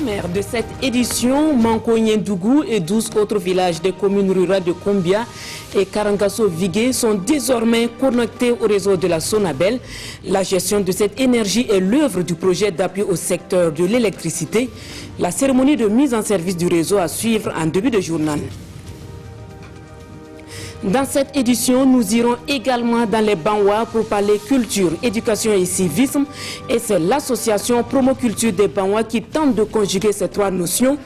sommaire de cette édition, Mankoyen-Dougou et 12 autres villages des communes rurales de Koumbia et Karangasso-Vigué sont désormais connectés au réseau de la Sonabel. La gestion de cette énergie est l'œuvre du projet d'appui au secteur de l'électricité. La cérémonie de mise en service du réseau à suivre en début de journal. Dans cette édition, nous irons également dans les Banwa pour parler culture, éducation et civisme. Et c'est l'association Promoculture des Banwa qui tente de conjuguer ces trois notions.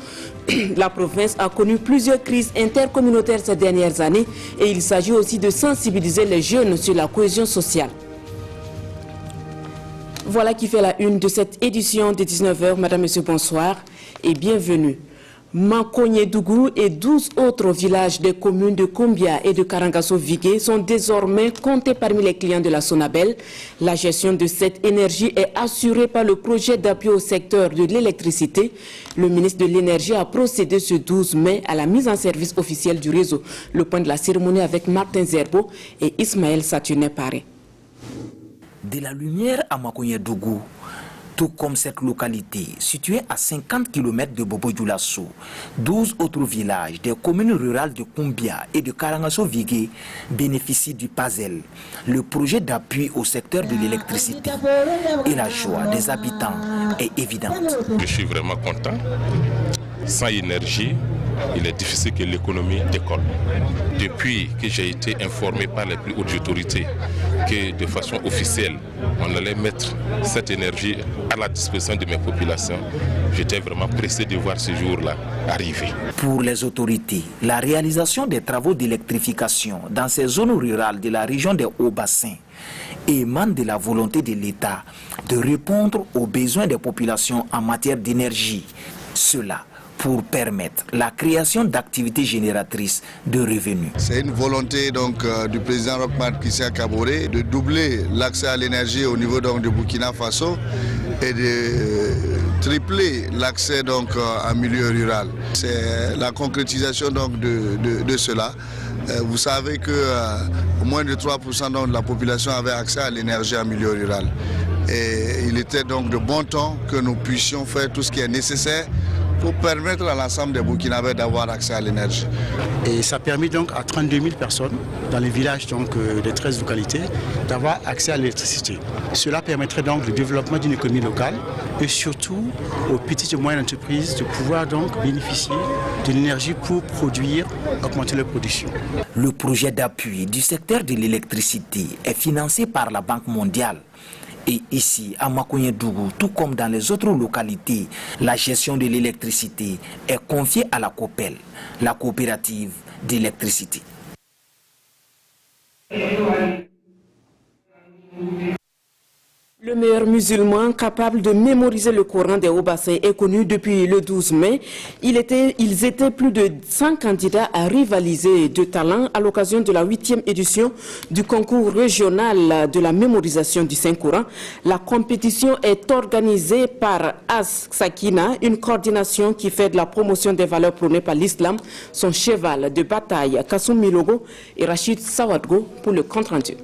La province a connu plusieurs crises intercommunautaires ces dernières années et il s'agit aussi de sensibiliser les jeunes sur la cohésion sociale. Voilà qui fait la une de cette édition de 19h. Madame, Monsieur, bonsoir et bienvenue. Mankoyen-Dougou et 12 autres villages des communes de Koumbia et de Karangasso-Vigué sont désormais comptés parmi les clients de la Sonabel. La gestion de cette énergie est assurée par le projet d'appui au secteur de l'électricité. Le ministre de l'Énergie a procédé ce 12 mai à la mise en service officielle du réseau. Le point de la cérémonie avec Martin Zerbo et Ismaël Saturnet-Paré. De la lumière à Mankoyen-Dougou, tout comme cette localité, située à 50 km de Bobo-Dioulasso, 12 autres villages des communes rurales de Koumbia et de Karangasso-Vigué bénéficient du PASEL, le projet d'appui au secteur de l'électricité. Et la joie des habitants est évidente. Je suis vraiment content. Sans énergie, il est difficile que l'économie décolle. Depuis que j'ai été informé par les plus hautes autorités que de façon officielle, on allait mettre cette énergie à la disposition de mes populations, j'étais vraiment pressé de voir ce jour-là arriver. Pour les autorités, la réalisation des travaux d'électrification dans ces zones rurales de la région des Hauts-Bassins émane de la volonté de l'État de répondre aux besoins des populations en matière d'énergie. Cela pour permettre la création d'activités génératrices de revenus. C'est une volonté donc du président Rochmark Christian Kaboré de doubler l'accès à l'énergie au niveau donc, de Burkina Faso et de tripler l'accès donc en milieu rural. C'est la concrétisation donc de cela. Vous savez que moins de 3% donc, de la population avait accès à l'énergie en milieu rural. Et il était donc de bon temps que nous puissions faire tout ce qui est nécessaire pour permettre à l'ensemble des Burkinabés d'avoir accès à l'énergie. Et ça a permis donc à 32 000 personnes dans les villages donc, des 13 localités d'avoir accès à l'électricité. Cela permettrait donc le développement d'une économie locale et surtout aux petites et moyennes entreprises de pouvoir donc bénéficier de l'énergie pour produire, augmenter leur production. Le projet d'appui du secteur de l'électricité est financé par la Banque mondiale. Et ici, à Mankoyen-Dougou, tout comme dans les autres localités, la gestion de l'électricité est confiée à la COPEL, la coopérative d'électricité. Le meilleur musulman capable de mémoriser le Coran des Hauts-Bassins est connu depuis le 12 mai. Ils étaient plus de 100 candidats à rivaliser de talent à l'occasion de la 8e édition du concours régional de la mémorisation du Saint-Coran. La compétition est organisée par As Sakina, une coordination qui fait de la promotion des valeurs prônées par l'islam, son cheval de bataille Kassoum Milogo et Rachid Sawadgo pour le compte-rendu.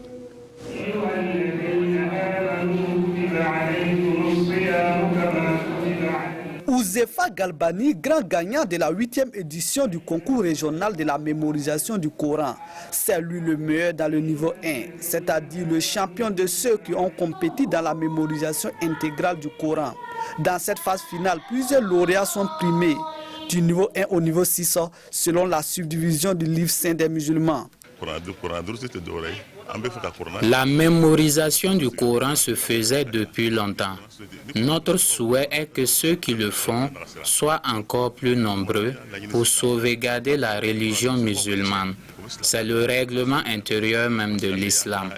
Ouzefa Galbani, grand gagnant de la 8e édition du concours régional de la mémorisation du Coran. C'est lui le meilleur dans le niveau 1, c'est-à-dire le champion de ceux qui ont compétit dans la mémorisation intégrale du Coran. Dans cette phase finale, plusieurs lauréats sont primés du niveau 1 au niveau 6 selon la subdivision du livre saint des musulmans. La mémorisation du Coran se faisait depuis longtemps. Notre souhait est que ceux qui le font soient encore plus nombreux pour sauvegarder la religion musulmane. C'est le règlement intérieur même de l'islam.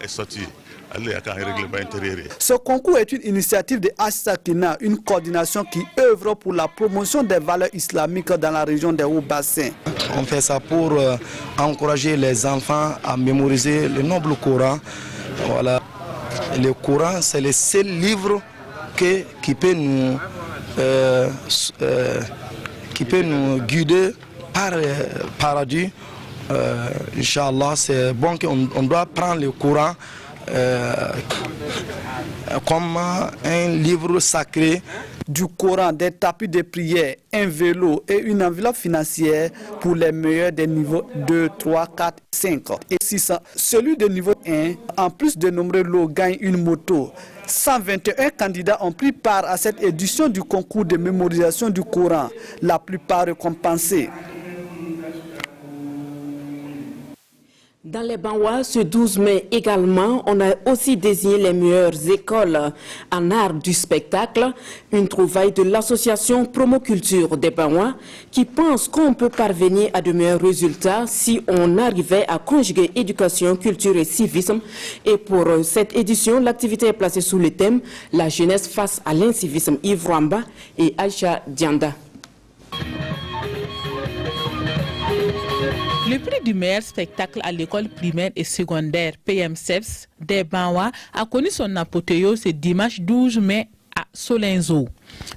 Ce concours est une initiative de As-Sakina, une coordination qui œuvre pour la promotion des valeurs islamiques dans la région des Hauts-Bassins. On fait ça pour encourager les enfants à mémoriser le noble Coran. Voilà. Le Coran, c'est le seul livre qui peut nous guider par le paradis. Inch'Allah, c'est bon qu'on doit prendre le Coran comme un livre sacré. du Coran, des tapis de prière, un vélo et une enveloppe financière pour les meilleurs des niveaux 2, 3, 4, 5 et 6. Celui de niveau 1, en plus de nombreux lots, gagne une moto. 121 candidats ont pris part à cette édition du concours de mémorisation du Coran, la plupart récompensés. Dans les Banwa, ce 12 mai également, on a aussi désigné les meilleures écoles en art du spectacle, une trouvaille de l'association Promoculture des Banwa qui pense qu'on peut parvenir à de meilleurs résultats si on arrivait à conjuguer éducation, culture et civisme. Et pour cette édition, l'activité est placée sous le thème « La jeunesse face à l'incivisme » Yves Rwamba et Aïcha Dianda. Le prix du meilleur spectacle à l'école primaire et secondaire PMCEPS des Banwa a connu son apothéose ce dimanche 12 mai à Solenzo.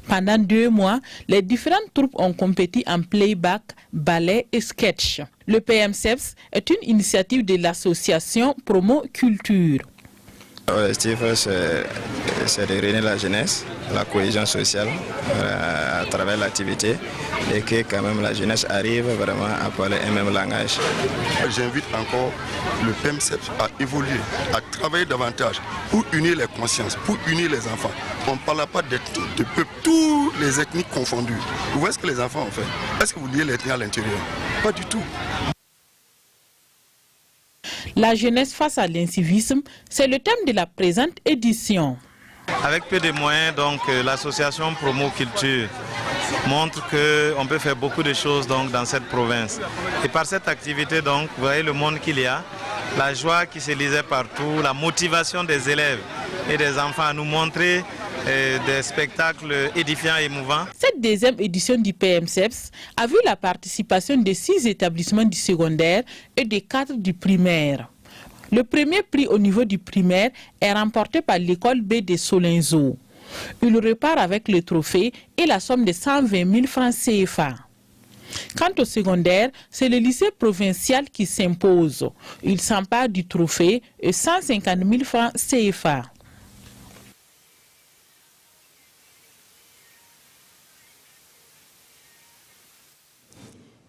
Pendant 2 mois, les différentes troupes ont compéti en playback, ballet et sketch. Le PMCEPS est une initiative de l'association Promo Culture. L'objectif, c'est de réunir la jeunesse, la cohésion sociale à travers l'activité et que quand même la jeunesse arrive vraiment à parler un même langage. J'invite encore le PMCEPS à évoluer, à travailler davantage pour unir les consciences, pour unir les enfants. On ne parle pas de peuples, tous les ethnies confondues. Vous voyez ce que les enfants ont fait? Est-ce que vous liez l'ethnie à l'intérieur? Pas du tout. La jeunesse face à l'incivisme, c'est le thème de la présente édition. Avec peu de moyens, donc l'association Promo Culture montre qu'on peut faire beaucoup de choses donc, dans cette province. Et par cette activité, donc, vous voyez le monde qu'il y a, la joie qui se lisait partout, la motivation des élèves et des enfants à nous montrer des spectacles édifiants et émouvants. Cette deuxième édition du PMCEPS a vu la participation de 6 établissements du secondaire et de 4 du primaire. Le premier prix au niveau du primaire est remporté par l'école B de Solenzo. Il repart avec le trophée et la somme de 120 000 francs CFA. Quant au secondaire, c'est le lycée provincial qui s'impose. Il s'empare du trophée et 150 000 francs CFA.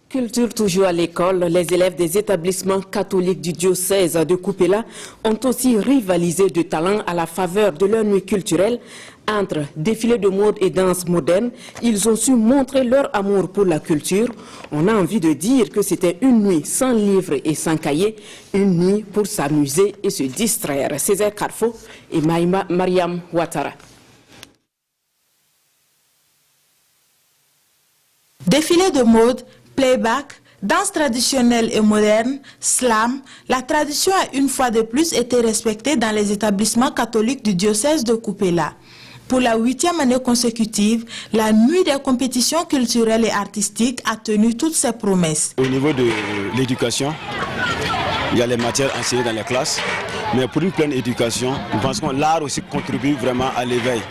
Culture toujours à l'école, les élèves des établissements catholiques du diocèse de Kupela ont aussi rivalisé de talent à la faveur de leur nuit culturelle. Entre défilés de mode et danse moderne, ils ont su montrer leur amour pour la culture. On a envie de dire que c'était une nuit sans livres et sans cahiers, une nuit pour s'amuser et se distraire. Césaire Carfo et Mariam Ouattara. Défilé de mode, playback, danse traditionnelle et moderne, slam, la tradition a une fois de plus été respectée dans les établissements catholiques du diocèse de Kupela. Pour la 8e année consécutive, la nuit des compétitions culturelles et artistiques a tenu toutes ses promesses. Au niveau de l'éducation, il y a les matières enseignées dans les classes, mais pour une pleine éducation, nous pensons que l'art aussi contribue vraiment à l'éveil.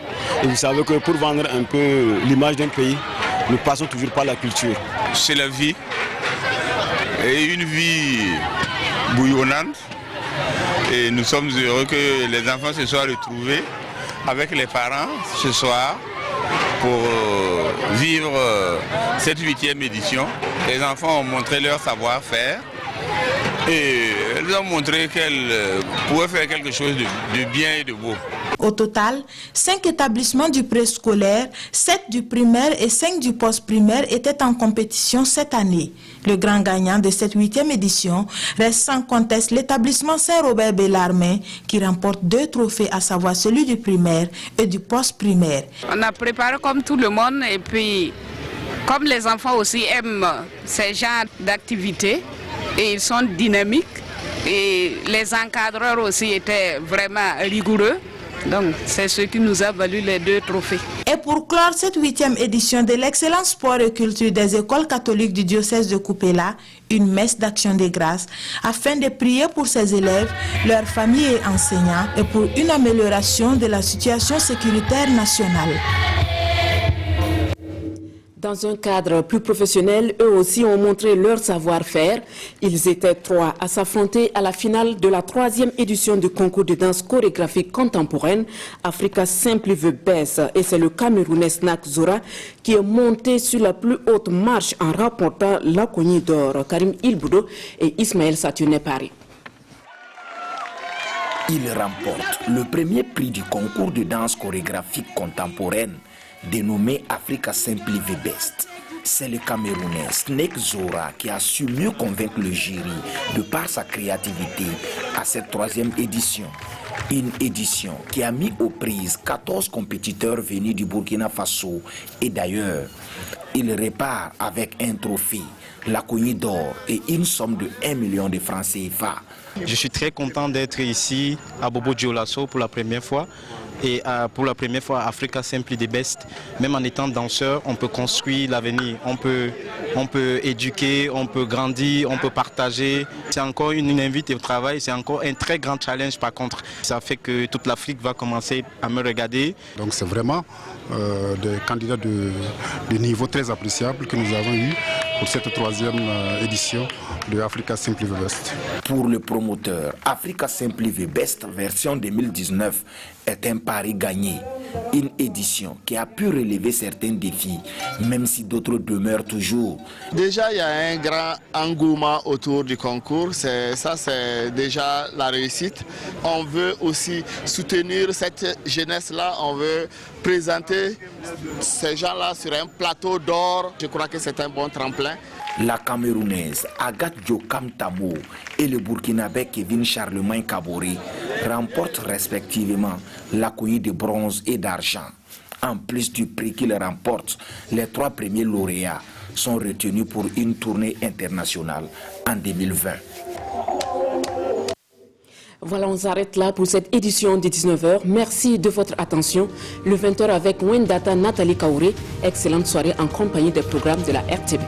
Et vous savez que pour vendre un peu l'image d'un pays, nous passons toujours par la culture. C'est la vie, et une vie bouillonnante. Et nous sommes heureux que les enfants se soient retrouvés avec les parents ce soir pour vivre cette 8e édition. Les enfants ont montré leur savoir-faire et elles ont montré qu'elles pouvaient faire quelque chose de bien et de beau. Au total, 5 établissements du préscolaire, 7 du primaire et 5 du post-primaire étaient en compétition cette année. Le grand gagnant de cette 8e édition reste sans conteste l'établissement Saint-Robert Bellarmé qui remporte 2 trophées, à savoir celui du primaire et du post-primaire. On a préparé comme tout le monde et puis comme les enfants aussi aiment ces genres d'activités et ils sont dynamiques et les encadreurs aussi étaient vraiment rigoureux. Donc, c'est ce qui nous a valu les 2 trophées. Et pour clore cette 8e édition de l'excellence sport et culture des écoles catholiques du diocèse de Kupela, une messe d'action de grâce afin de prier pour ses élèves, leurs familles et enseignants et pour une amélioration de la situation sécuritaire nationale. Dans un cadre plus professionnel, eux aussi ont montré leur savoir-faire. Ils étaient 3 à s'affronter à la finale de la 3e édition du concours de danse chorégraphique contemporaine Africa Simply the Best. Et c'est le Camerounais Snack Zora qui est monté sur la plus haute marche en remportant la cognée d'or. Karim Ilboudo et Ismaël Saturné Paris. Il remporte le premier prix du concours de danse chorégraphique contemporaine dénommé Africa Simply the Best. C'est le Camerounais Snack Zora qui a su mieux convaincre le jury de par sa créativité à cette 3e édition. Une édition qui a mis aux prises 14 compétiteurs venus du Burkina Faso et d'ailleurs. Il repart avec un trophée, la cognée d'or et une somme de 1 million de francs CFA. Je suis très content d'être ici à Bobo Dioulasso pour la première fois. Et pour la première fois, Africa Simply the Best, même en étant danseur, on peut construire l'avenir, on peut éduquer, on peut grandir, on peut partager. C'est encore une invite au travail, c'est encore un très grand challenge par contre. Ça fait que toute l'Afrique va commencer à me regarder. Donc c'est vraiment des candidats de niveau très appréciable que nous avons eu pour cette 3e édition de Africa Simply the Best. Pour le promoteur, Africa Simply the Best version 2019 est un pari gagné. Une édition qui a pu relever certains défis, même si d'autres demeurent toujours. Déjà, il y a un grand engouement autour du concours. Ça, c'est déjà la réussite. On veut aussi soutenir cette jeunesse-là. On veut présenter ces gens-là sur un plateau d'or. Je crois que c'est un bon tremplin. La Camerounaise Agathe Diokam Tamo et le Burkinabé Kevin Charlemagne Kaboré remportent respectivement la cognée de bronze et d'argent. En plus du prix qu'ils remportent, les 3 premiers lauréats sont retenus pour une tournée internationale en 2020. Voilà, on s'arrête là pour cette édition de 19h. Merci de votre attention. Le 20h avec Wendata Nathalie Kaouré. Excellente soirée en compagnie des programmes de la RTB.